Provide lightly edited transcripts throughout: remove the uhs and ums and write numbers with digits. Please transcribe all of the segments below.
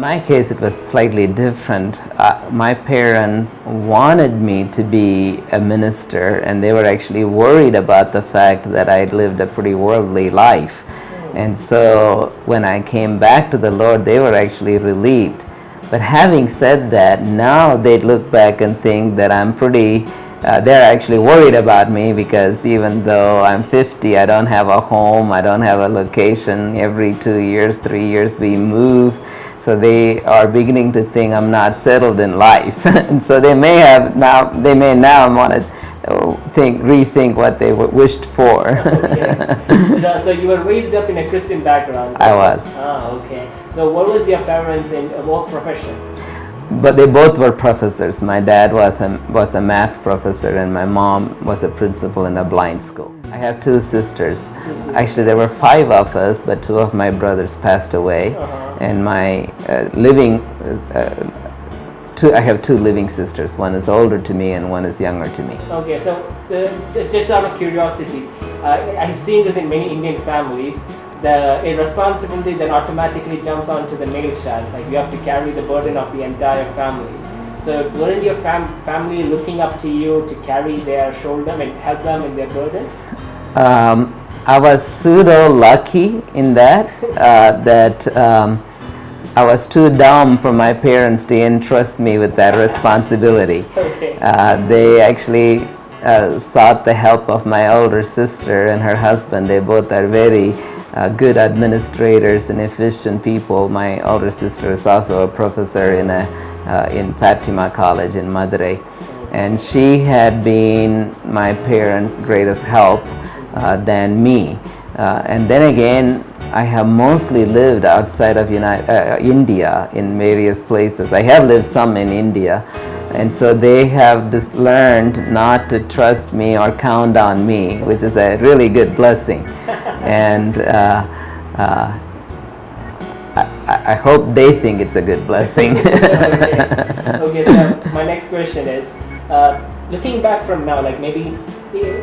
my case, it was slightly different. My parents wanted me to be a minister, and they were actually worried about the fact that I lived a pretty worldly life. And so when I came back to the Lord, they were actually relieved. But having said that, now they look back and think that I'm pretty, they're actually worried about me, because even though I'm 50, I don't have a home, I don't have a location. Every 2 years, 3 years we move. So they are beginning to think I'm not settled in life. And so they may now want to rethink what they wished for. Okay. So you were raised up in a Christian background? I was. Okay. So what was your parents in what profession? But they both were professors. My dad was a math professor, and my mom was a principal in a blind school. I have 2 sisters. Actually, there were 5 of us, but 2 of my brothers passed away. And my I have 2 living sisters. One is older to me and one is younger to me. Okay, so just out of curiosity, I've seen this in many Indian families. A responsibility that automatically jumps onto the male child. Like, you have to carry the burden of the entire family. So weren't your family looking up to you to carry their shoulder and help them in their burden? I was pseudo lucky in that I was too dumb for my parents to entrust me with that responsibility. Okay. They actually sought the help of my older sister and her husband. They both are very good administrators and efficient people. My older sister is also a professor in Fatima College in Madurai, and she had been my parents' greatest help than me. And then again, I have mostly lived outside of India in various places. I have lived some in India, and so they have learned not to trust me or count on me, which is a really good blessing. And I hope they think it's a good blessing. Okay, so my next question is, looking back from now, like maybe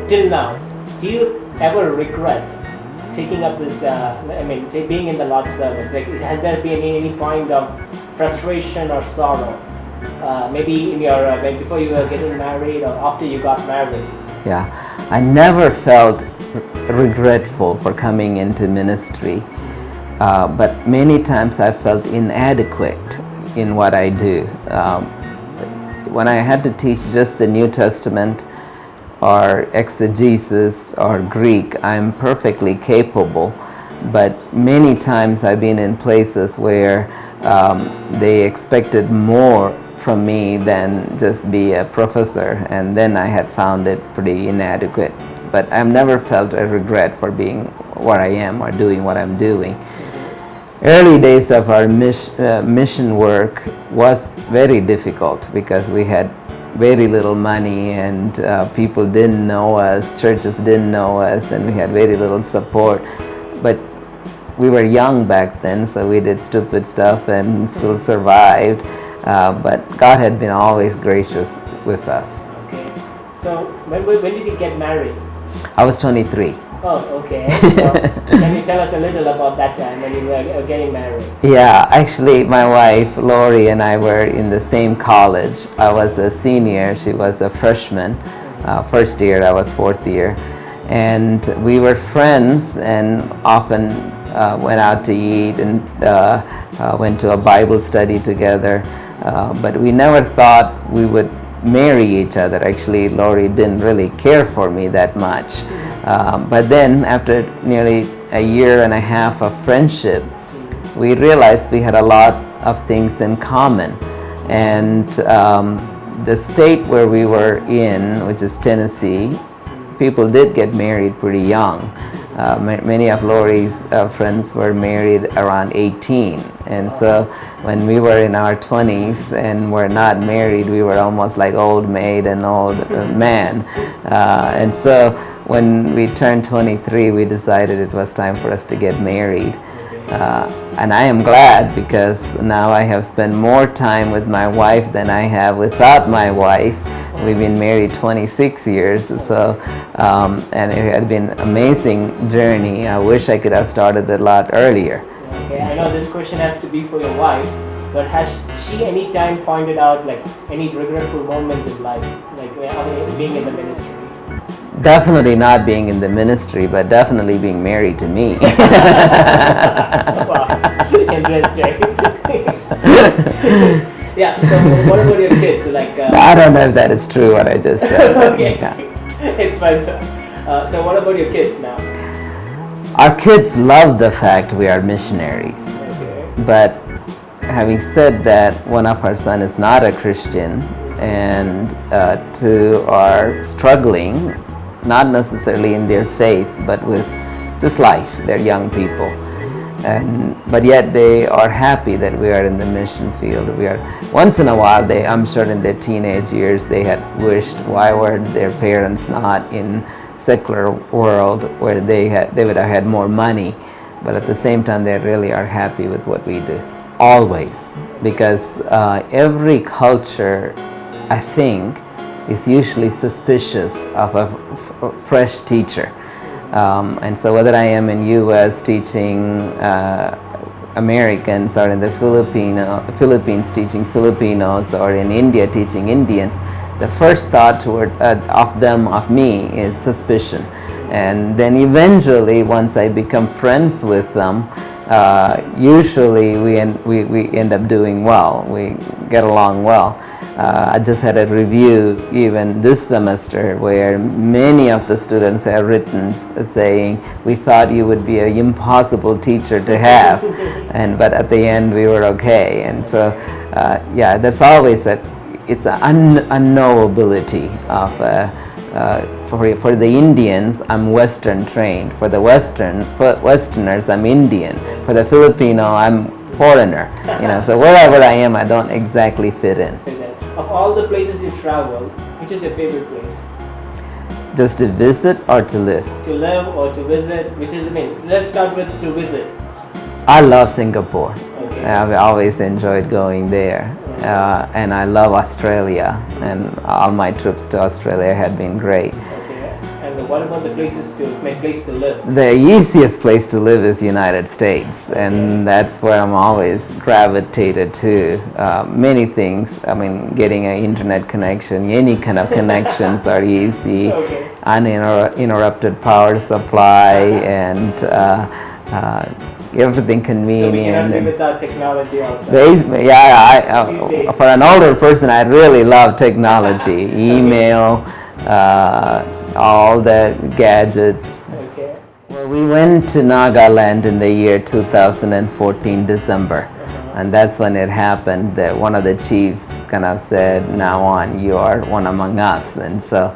till now, do you ever regret taking up this, being in the Lord's service? Like, has there been any point of frustration or sorrow? Maybe in your before you were getting married or after you got married? Yeah, I never felt regretful for coming into ministry, but many times I felt inadequate in what I do. When I had to teach just the New Testament or exegesis or Greek, I'm perfectly capable, but many times I've been in places where they expected more from me than just be a professor, and then I had found it pretty inadequate. But I've never felt a regret for being where I am or doing what I'm doing. Early days of our mission work was very difficult because we had very little money, and people didn't know us, churches didn't know us, and we had very little support. But we were young back then, so we did stupid stuff and still survived. But God had been always gracious with us. Okay. So when did you get married? I was 23. Oh, okay. So can you tell us a little about that time when you were getting married? Yeah, actually my wife Lori and I were in the same college. I was a senior, she was a freshman. First year, I was fourth year. And we were friends and often went out to eat and went to a Bible study together. But we never thought we would marry each other. Actually, Lori didn't really care for me that much. But then after nearly a year and a half of friendship, we realized we had a lot of things in common. And the state where we were in, which is Tennessee, people did get married pretty young. Many of Lori's friends were married around 18, and so when we were in our 20s and were not married, we were almost like old maid and old man. And so when we turned 23, we decided it was time for us to get married. And I am glad, because now I have spent more time with my wife than I have without my wife. We've been married 26 years, so and it had been an amazing journey. I wish I could have started a lot earlier. Okay, I know this question has to be for your wife. But has she any time pointed out like any regretful moments in life, like being in the ministry? Definitely not being in the ministry, but definitely being married to me. Wow, interesting. Yeah. So what about your kids? Like I don't know if that is true what I just said. Okay, it's fine, sir. So what about your kids now? Our kids love the fact we are missionaries. Okay. But having said that, one of our sons is not a Christian, and two are struggling, not necessarily in their faith, but with just life. They're young people, but yet they are happy that we are in the mission field. We are once in a while. I'm sure in their teenage years they had wished, why were their parents not in secular world where they would have had more money, but at the same time they really are happy with what we do. Always, because every culture, I think, is usually suspicious of a fresh teacher. And so whether I am in U.S. teaching Americans, or in the Philippines teaching Filipinos, or in India teaching Indians, the first thought of me is suspicion. And then eventually, once I become friends with them, usually we end up doing well. We get along well. I just had a review even this semester where many of the students have written saying, we thought you would be an impossible teacher to have, but at the end we were okay. And so there's always it's an unknowability of for the Indians, I'm Western trained. For the Westerners, I'm Indian. For the Filipino, I'm foreigner. So wherever I am, I don't exactly fit in. Of all the places you traveled, which is your favorite place? Just to visit or to live? To live or to visit, let's start with to visit. I love Singapore. Okay. I've always enjoyed going there. And I love Australia, and all my trips to Australia had been great. Okay. And what about the place to live? The easiest place to live is United States, and that's where I'm always gravitated to. Many things, getting an internet connection, any kind of connections are easy. Okay. Uninterrupted power supply, and everything convenient. So we cannot live without technology also. For an older person, I really love technology. Email, all the gadgets. Okay. Well, we went to Nagaland in the year 2014, December. And that's when it happened that one of the chiefs kind of said, now on, you are one among us. And so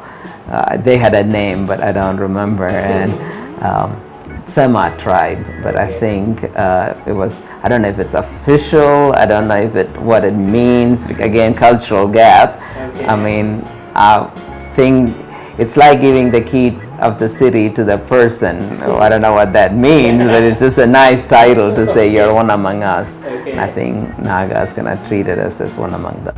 they had a name, but I don't remember. And Sema tribe, but I think it was, I don't know if it's official, I don't know what it means, again, cultural gap. Okay. I think it's like giving the key of the city to the person. I don't know what that means, but it's just a nice title to say you're one among us. Okay. And I think Naga's gonna treat us as one among them.